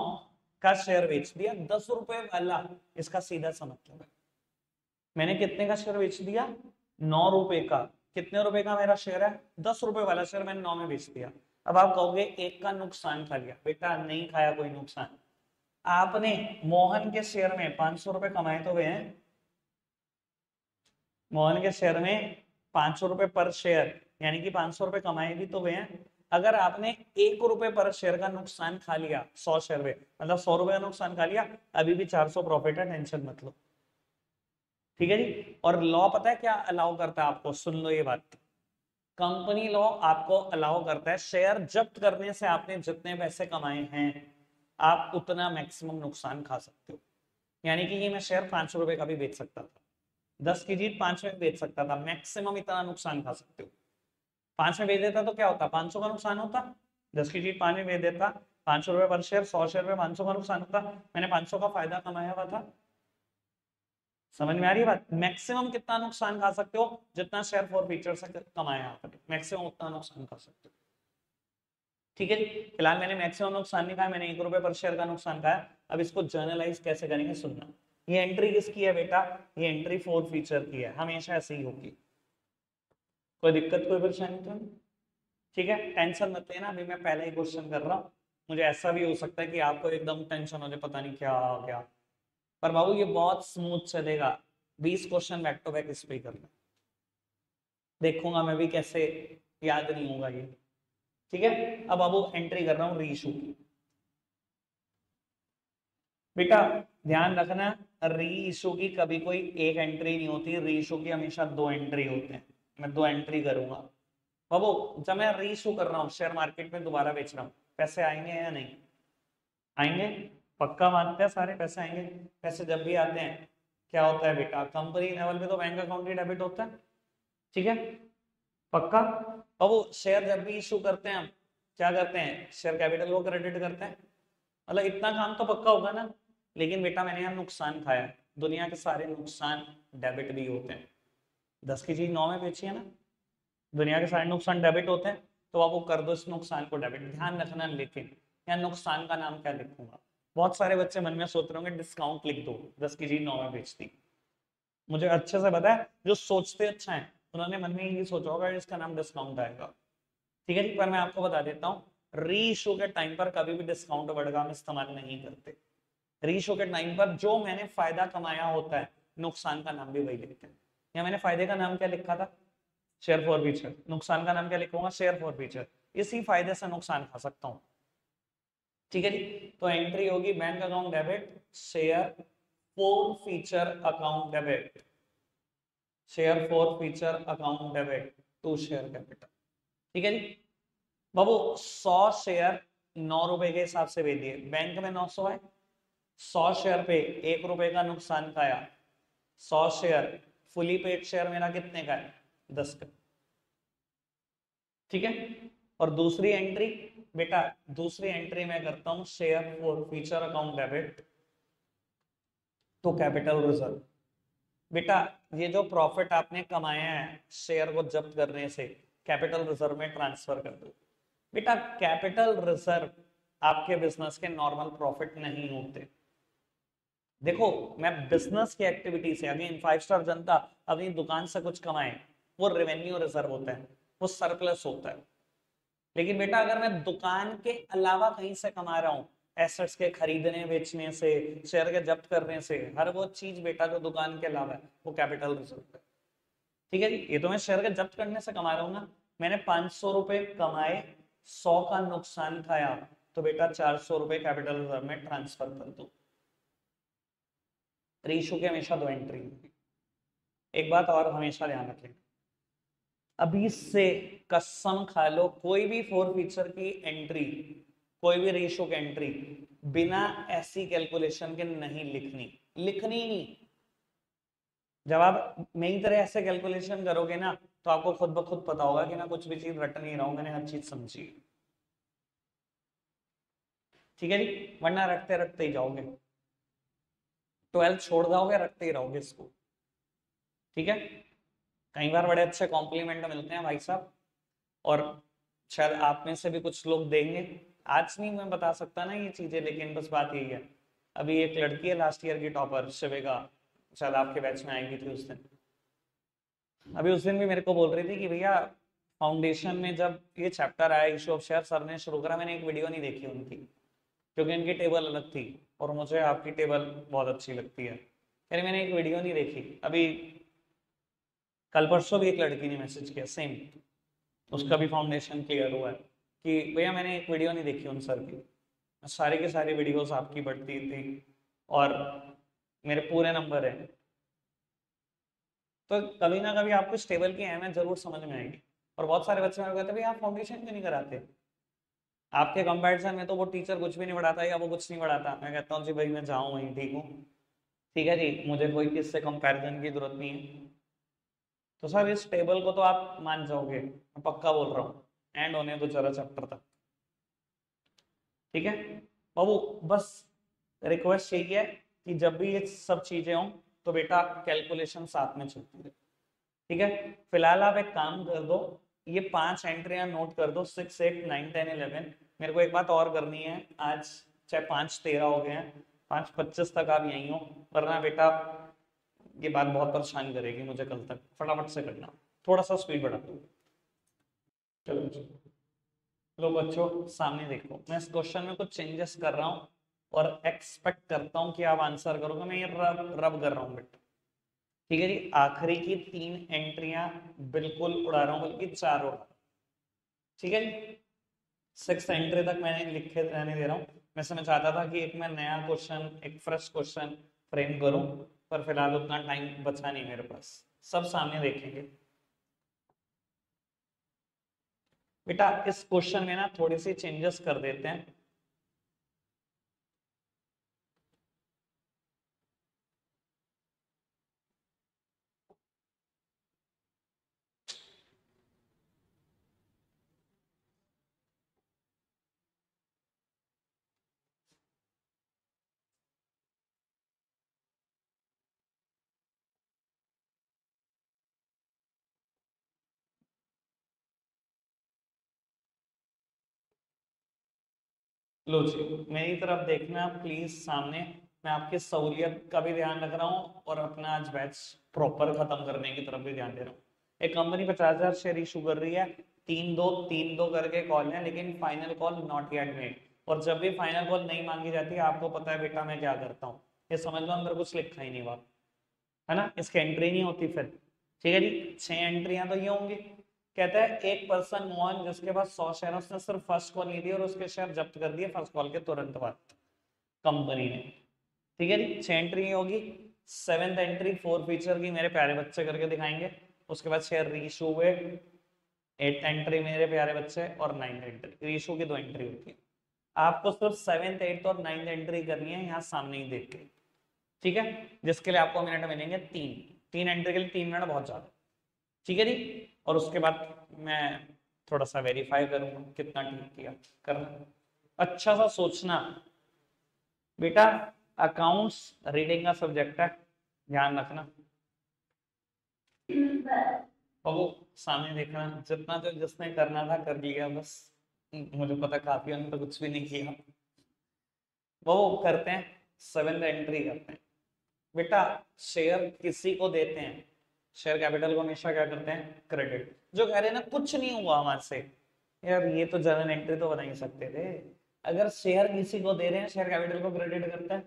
का शेयर बेच दिया 10 रुपए वाला, इसका सीधा सा मतलब है मैंने कितने का शेयर बेच दिया? 9 रुपए का। कितने रुपए का मेरा शेयर है? 10 रुपए वाला शेयर मैंने 9 में बेच दिया। अब आप कहोगे एक का नुकसान खा गया, बेटा नहीं खाया कोई नुकसान। आपने मोहन के शेयर में 500 रुपए कमाए तो हुए हैं। मोहन के शेयर में 500 रुपए पर शेयर, यानी कि 500 रुपए कमाए भी तो हुए हैं। अगर आपने 1 रुपए पर शेयर का नुकसान खा लिया 100 शेयर में, मतलब 100 रुपए का नुकसान खा लिया, अभी भी 400 प्रॉफिट है, टेंशन मत लो। ठीक है जी। और लॉ पता है क्या अलाउ करता है आपको? सुन लो ये बात। कंपनी लॉ आपको अलाउ करता है शेयर जब्त करने से आपने जितने पैसे कमाए हैं आप उतना मैक्सिमम नुकसान खा सकते हो। यानी कि ये मैं शेयर 500 रुपए का भी बेच सकता था, 10 की जीत 5 में बेच सकता था, मैक्सिमम इतना नुकसान खा सकते हो। 5 में बेच देता तो क्या होता? 500 का नुकसान होता। 10 की जीत 5 में बेच देता, 500 रुपए पर शेयर, 100 शेयर में 500 का नुकसान होता, मैंने 500 का फायदा कमाया हुआ था। समझ में आ रही है बात? मैक्सिमम कितना नुकसान खा सकते हो? जितना शेयर फॉर फीचर से कमाया आपने, मैक्सिमम उतना नुकसान खा सकते हो। ठीक है जी, फिलहाल मैंने मैक्सिमम नुकसान नहीं खाया, मैंने 1 रुपए पर शेयर का नुकसान खाया। अब इसको जर्नलाइज कैसे करेंगे सुनना। ये एंट्री किसकी है बेटा? ये एंट्री फॉर फीचर की है, हमेशा ऐसे ही होगी। कोई दिक्कत कोई परेशानी तो नहीं? ठीक है, टेंशन मत लेना, अभी मैं पहले ही क्वेश्चन कर रहा हूँ। मुझे ऐसा भी हो सकता है कि आपको एकदम टेंशन हो जाए, पता नहीं क्या आ गया, पर बाबू ये बहुत स्मूथ चलेगा। 20 क्वेश्चन बैक टू बैक इस पे ही करना, देखूंगा मैं भी कैसे याद नहीं होगा ये। ठीक है, अब बाबू एंट्री कर रहा हूँ रीइशू की। बेटा ध्यान रखना, री इशू की कभी कोई एक एंट्री नहीं होती, री इशू की हमेशा 2 एंट्री होते हैं। मैं 2 एंट्री करूंगा बाबू। जब मैं री इशू कर रहा हूँ, शेयर मार्केट में दोबारा बेच रहा हूँ, पैसे आएंगे या नहीं आएंगे? पक्का मानते हैं सारे पैसे आएंगे? पैसे जब भी आते हैं क्या होता है बेटा, कंपनी लेवल पे तो बैंक अकाउंट ही डेबिट होता है। ठीक है, पक्का। बाबू शेयर जब भी इशू करते हैं हम क्या करते हैं, शेयर कैपिटल को क्रेडिट करते हैं, मतलब इतना काम तो पक्का होगा ना। लेकिन बेटा मैंने यहाँ नुकसान खाया, दुनिया के सारे नुकसान डेबिट भी होते हैं। 10 की चीज 9 में बेची है ना, दुनिया के सारे नुकसान डेबिट होते हैं, तो आप वो कर दो इस नुकसान को डेबिट। ध्यान रखना, लेकिन यहाँ नुकसान का नाम क्या लिखूंगा? बहुत सारे बच्चे मन में सोच रहे होंगे डिस्काउंट लिख दो, 10 की चीज 9 में बेचती। मुझे अच्छे से पता है जो सोचते अच्छा है उन्होंने मन में यही सोचा होगा इसका नाम डिस्काउंट आएगा। ठीक है जी, पर मैं आपको बता देता हूँ, री इशू के टाइम पर कभी भी डिस्काउंट वर्ड का हम इस्तेमाल नहीं करते। रीशो के टाइम पर जो मैंने फायदा कमाया होता है, नुकसान का नाम भी वही लिखते हैं। या मैंने फायदे का नाम क्या लिखा था? Share for future. नुकसान का नाम क्या लिखूंगा? Share for future. इसी फायदे से नुकसान खा सकता हूं। ठीक है जी, तो एंट्री होगी bank account debit, share forfeiture account debit, share forfeiture account debit to share capital. ठीक है जी बाबू, 100 शेयर 9 रुपए के हिसाब से बेच दिए, बैंक में 900 है, 100 शेयर पे 1 रुपए का नुकसान खाया। 100 शेयर फुली पेड शेयर मेरा कितने का है? 10 का। ठीक है, और दूसरी एंट्री बेटा, दूसरी एंट्री मैं करता हूं share forfeiture account debit to capital reserve. बेटा ये जो प्रॉफिट आपने कमाया है शेयर को जब्त करने से, कैपिटल रिजर्व में ट्रांसफर कर दो। बेटा कैपिटल रिजर्व आपके बिजनेस के नॉर्मल प्रॉफिट नहीं होते। देखो मैं बिजनेस की एक्टिविटी से, अगेन 5 स्टार जनता अपनी दुकान से कुछ कमाए, वो रेवेन्यू रिजर्व होता है, वो सरप्लस होता है। लेकिन बेटा अगर मैं दुकान के अलावा कहीं से कमा रहा हूँ, एसेट्स के खरीदने बेचने से, शेयर के जब्त करने से, हर वो चीज बेटा जो दुकान के अलावा है वो कैपिटल रिजर्व है। ठीक है जी, ये तो मैं शेयर के जब्त करने से कमा रहा हूँ ना। मैंने 500 रुपए कमाए, 100 का नुकसान खाया, तो बेटा 400 रुपए कैपिटल रिजर्व में ट्रांसफर कर दो। रेशो की हमेशा 2 एंट्री होगी। एक बात और हमेशा ध्यान रखें, अभी से कसम खा लो कोई भी फोर फीचर की एंट्री, कोई भी रेशो की एंट्री बिना ऐसी कैलकुलेशन के नहीं लिखनी, लिखनी नहीं। जब आप मेरी तरह ऐसे कैलकुलेशन करोगे ना, तो आपको खुद ब खुद पता होगा कि मैं कुछ भी चीज रट नहीं रहा हूं, मैंने हर चीज समझी। ठीक है जी, वरना रटते रटते ही जाओगे, 12th छोड़ जाओगे, रटते ही रहोगे इसको। ठीक है, कई बार बड़े अच्छे कॉम्प्लीमेंट मिलते हैं भाई साहब, और शायद आप में से भी कुछ लोग देंगे। आज नहीं मैं बता सकता ना ये चीजें, लेकिन बस बात यही है। अभी एक लड़की है लास्ट ईयर की टॉपर शिवेगा, शायद आपके बैच में आएगी थी उस दिन। अभी उस दिन भी मेरे को बोल रही थी कि भैया फाउंडेशन में जब ये चैप्टर आया इशू ऑफ शेयर, सर ने शुरू करा, मैंने एक वीडियो नहीं देखी उनकी, क्योंकि इनकी टेबल अलग थी और मुझे आपकी टेबल बहुत अच्छी लगती है। यानी मैंने एक वीडियो नहीं देखी। अभी कल परसों भी एक लड़की ने मैसेज किया सेम, उसका भी फाउंडेशन क्लियर हुआ है कि भैया मैंने एक वीडियो नहीं देखी उन सर की, सारे के सारे वीडियोस आपकी बढ़ती थी और मेरे पूरे नंबर है। तो कभी ना कभी आपको इस टेबल की अहमियत जरूर समझ में आएगी। और बहुत सारे बच्चे मेरे को कहते हैं भैया आप फाउंडेशन क्यों नहीं कराते? आपके कंपैरिजन में तो वो टीचर कुछ भी नहीं पढ़ाता या वो कुछ नहीं पढ़ाता। मैं कहता हूँ जी भाई मैं जाऊँ वहीं ठीक हूँ, ठीक है जी, मुझे कोई किससे कंपैरिजन की जरूरत नहीं है। तो सर इस टेबल को तो आप मान जाओगे, मैं पक्का बोल रहा हूँ, एंड होने दो जरा चैप्टर तक। ठीक है बाबू, बस रिक्वेस्ट यही है कि जब भी ये सब चीजें हों तो बेटा कैलकुलेशन साथ में चलती है। ठीक है, फिलहाल आप एक काम कर दो, ये 5 एंट्रियां नोट कर दो, 6, 8, 9, 10, 11। मेरे को एक बात और करनी है आज, चाहे 5, 13 हो गए हैं, 5, 25 तक आप यहीं हो, वरना बेटा ये बात बहुत परेशान करेगी मुझे कल तक। फटाफट से करना, थोड़ा सा स्पीड बढ़ा दो। चलो लो बच्चों, सामने देखो, मैं इस क्वेश्चन में कुछ चेंजेस कर रहा हूँ और एक्सपेक्ट करता हूँ कि आप आंसर करोगे। मैं ये रब रब कर रहा हूँ बेटा। ठीक है जी, आखिरी की 3 एंट्रियां बिल्कुल उड़ा रहा हूँ, बल्कि 4 उड़ा। ठीक है जी, 6 एंट्री तक मैंने लिखे रहने दे रहा हूँ। वैसे मैं चाहता था कि एक मैं नया क्वेश्चन, एक फ्रेश क्वेश्चन फ्रेम करूं, पर फिलहाल उतना टाइम बचा नहीं मेरे पास। सब सामने देखेंगे बेटा। इस क्वेश्चन में ना थोड़ी सी चेंजेस कर देते हैं। लो जी, मेरी तरफ देखना प्लीज सामने। मैं आपकी सहूलियत का भी ध्यान रख रहा हूँ और अपना आज बैच प्रॉपर खत्म करने की तरफ भी ध्यान दे रहा हूँ। एक कंपनी 50,000 शेयर इशू कर रही है, 3-2 करके कॉल है, लेकिन final call not yet made. और जब भी फाइनल कॉल नहीं मांगी जाती है, आपको पता है बेटा मैं क्या करता हूँ, ये समझ लो अंदर कुछ लिखा ही नहीं हुआ है ना, इसकी एंट्री नहीं होती फिर। ठीक है जी, 6 एंट्रियां तो ये होंगी। कहता है एक पर्सन मोहन जिसके पास 100 शेयर, उसने सिर्फ फर्स्ट कॉल ली थी और उसके शेयर जब्त कर दिए फर्स्ट कॉल के तुरंत बाद कंपनी ने। ठीक है जी, 6 एंट्री होगी। 7th एंट्री 4 फीचर की मेरे प्यारे बच्चे करके दिखाएंगे, उसके बाद शेयर रीइशू हुए। 8th एंट्री मेरे प्यारे बच्चे, और 9th एंट्री, रीइशू की 2 एंट्री होती है। आपको सिर्फ 7th 8th और 9th एंट्री करनी है यहाँ सामने ही देख के। ठीक है, जिसके लिए आपको मिनट मिलेंगे 3 एंट्री के लिए 3 मिनट बहुत ज्यादा। ठीक है जी, और उसके बाद मैं थोड़ा सा वेरीफाई करूंगा कितना ठीक किया। करना अच्छा सा सोचना बेटा, अकाउंट्स रीडिंग का सब्जेक्ट है, ध्यान रखना। और वो सामने देखना, जितना तो जिसने करना था कर लिया बस। मुझे पता काफी तो कुछ भी नहीं किया। वो करते हैं, 7th एंट्री करते हैं बेटा। शेयर किसी को देते हैं, शेयर कैपिटल को हमेशा क्या करते हैं, क्रेडिट। जो कह रहे हैं ना कुछ नहीं हुआ हमारे से, यार ये तो जर्नल एंट्री तो बना ही सकते थे। अगर शेयर किसी को दे रहे हैं, शेयर कैपिटल को क्रेडिट करता है।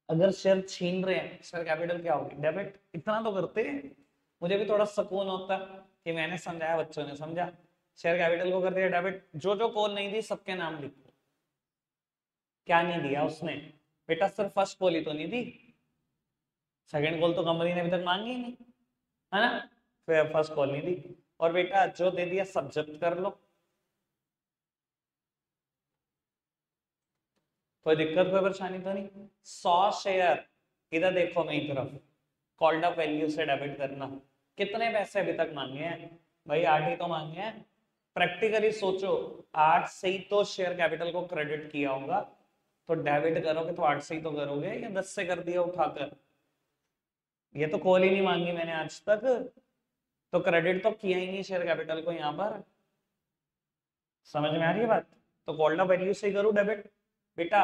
अगर शेयर छीन रहे हैं, शेयर कैपिटल क्या होगी, डेबिट। इतना तो करते हैं, मुझे भी थोड़ा सुकून होता कि मैंने समझाया, बच्चों ने समझा। शेयर कैपिटल को कर दिया डेबिट, जो जो कॉल नहीं दी सबके नाम लिखो। क्या नहीं दिया उसने बेटा, सिर्फ फर्स्ट कॉल ही तो नहीं दी, सेकंड कॉल तो कंपनी ने अभी तक मांगी ही नहीं, है ना। फिर फर्स्ट कॉल नहीं दी, और बेटा जो दे दिया सब जब्त कर लो। कोई दिक्कत कोई परेशानी तो नहीं। 100 शेयर इधर देखो मेरी तरफ, कॉल्ड अप वैल्यू से डेबिट करना। कितने पैसे अभी तक मांगे हैं भाई, 8 ही तो मांगे हैं। प्रैक्टिकली सोचो, 8 से ही तो शेयर कैपिटल को क्रेडिट किया होगा, तो डेबिट करोगे तो 8 से ही तो करोगे, या 10 से कर दिया उठाकर। ये तो कॉल ही नहीं मांगी मैंने आज तक, तो क्रेडिट तो किया ही नहीं शेयर कैपिटल को यहाँ पर। समझ में आ रही है बात। तो कॉल्ड अप वैल्यू से ही करूँ डेबिट बेटा।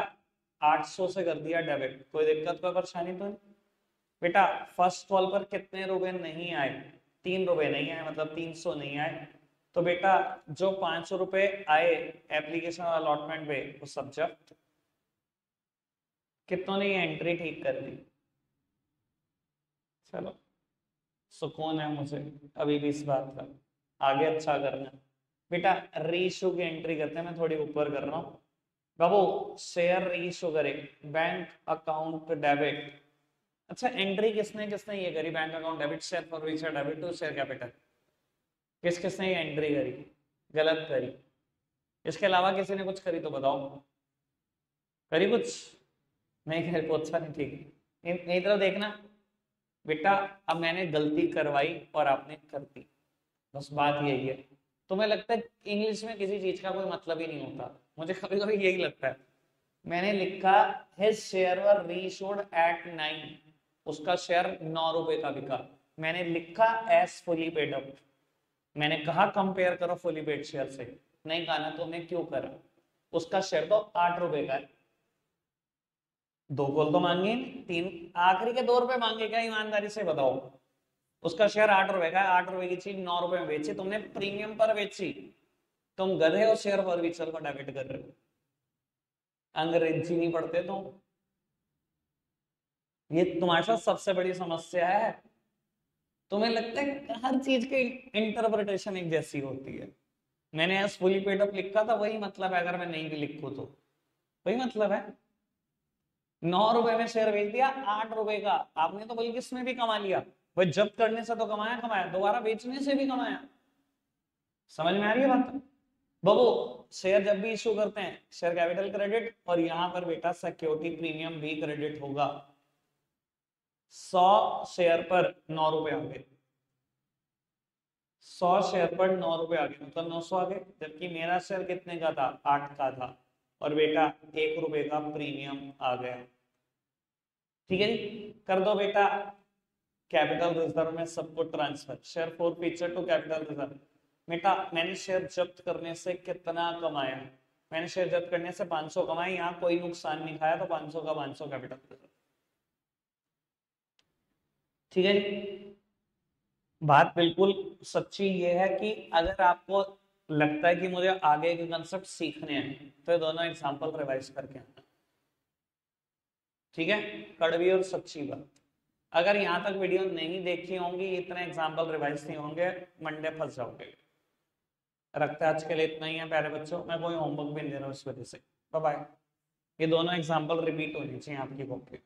800 से कर दिया डेबिट, कोई दिक्कत कोई परेशानी तो नहीं बेटा। फर्स्ट कॉल पर कितने रुपए नहीं आए, 3 रुपए नहीं आए, मतलब 300 नहीं आए। तो बेटा जो 500 रुपए आए एप्लीकेशन और अलॉटमेंट पे, वो सब जब्त। कितनों ने ये एंट्री ठीक कर दी। चलो सुकून है मुझे अभी भी इस बात का, आगे अच्छा करना बेटा। रीइशू की एंट्री करते हैं, मैं थोड़ी ऊपर कर रहा हूँ बाबू। शेयर रीइशू करे, बैंक अकाउंट डेबिट। अच्छा एंट्री किसने किसने ये करी, bank account debit, share for which debit to share capital. किस किसने ये एंट्री करी, गलत करी। इसके अलावा किसी ने कुछ करी तो बताओ, करी कुछ नहीं करी तो अच्छा नहीं, ठीक है। मेरी तरफ देखना बेटा, अब मैंने गलती करवाई और आपने कर दी, बस बात यही है। तुम्हें लगता है इंग्लिश में किसी चीज का कोई मतलब ही नहीं होता, मुझे कभी कभी यही लगता है। मैंने लिखा हिज शेयर वर रीइशूड एट 9, उसका शेयर 9 रुपए का बिका। मैंने लिखा एस फुली पेड अप, मैंने कहा कंपेयर करो फुली पेड शेयर से, नहीं कहा ना, तुमने क्यों करा? उसका शेयर तो 8 रुपए का है, 2 कॉल तो मांगे नहीं, 3 आखिरी के 2 रुपए मांगे क्या, ईमानदारी से बताओ। उसका शेयर 8 रुपए का है, 8 रुपए की चीज 9 रुपए में बेची, तुमने प्रीमियम पर बेची। तुम गधे हो, शेयर पर भी को डेबिट कर रहे हो, अंग्रेजी नहीं पढ़ते तुम। ये तुम्हारे साथ सबसे बड़ी समस्या है, तुम्हें लगता है हर चीज की इंटरप्रिटेशन एक जैसी होती है। मैंने एस फुली पेड अप लिखा था, वही मतलब है, अगर मैं नहीं भी लिखूं तो वही मतलब है। 9 रुपए में शेयर बेच दिया 8 रुपए का, आपने तो बल्कि इसमें भी कमा लिया। भाई जब्त करने से तो कमाया कमाया, दोबारा बेचने से भी कमाया। समझ में आ रही है बात? बाबू शेयर जब भी इशू करते हैं, शेयर कैपिटल क्रेडिट, और यहां पर बेटा सिक्योरिटी प्रीमियम भी क्रेडिट होगा। 100 शेयर पर 9 रुपए आ गए, 100 शेयर पर 9 रुपए आ गए, मतलब 900 आ गए, जबकि मेरा शेयर कितने का था, 8 का था, और बेटा 1 रुपए का प्रीमियम आ गया। ठीक है जी, कर दो बेटा कैपिटल रिजर्व में सबको transfer, share forfeiture to capital reserve. बेटा मैंने शेयर जब्त करने से कितना कमाया, मैंने शेयर जब्त करने से 500 कमाए, यहाँ कोई नुकसान नहीं खाया, तो 500 का 500 कैपिटल रिजर्व। ठीक है जी, बात बिल्कुल सच्ची ये है कि अगर आपको लगता है कि मुझे आगे के कंसेप्ट सीखने हैं, तो ये दोनों एग्जांपल रिवाइज करके आना। ठीक है, कड़वी और सच्ची बात। अगर यहाँ तक वीडियो नहीं देखी होंगी, इतने एग्जाम्पल रिवाइज नहीं होंगे, मंडे फंस जाओगे। रखते आज के लिए इतना ही है प्यारे बच्चों, मैं कोई होमवर्क भी नहीं दे रहा हूँ इस वजह से। Bye bye. ये दोनों एग्जाम्पल रिपीट होनी चाहिए आपकी कॉपी।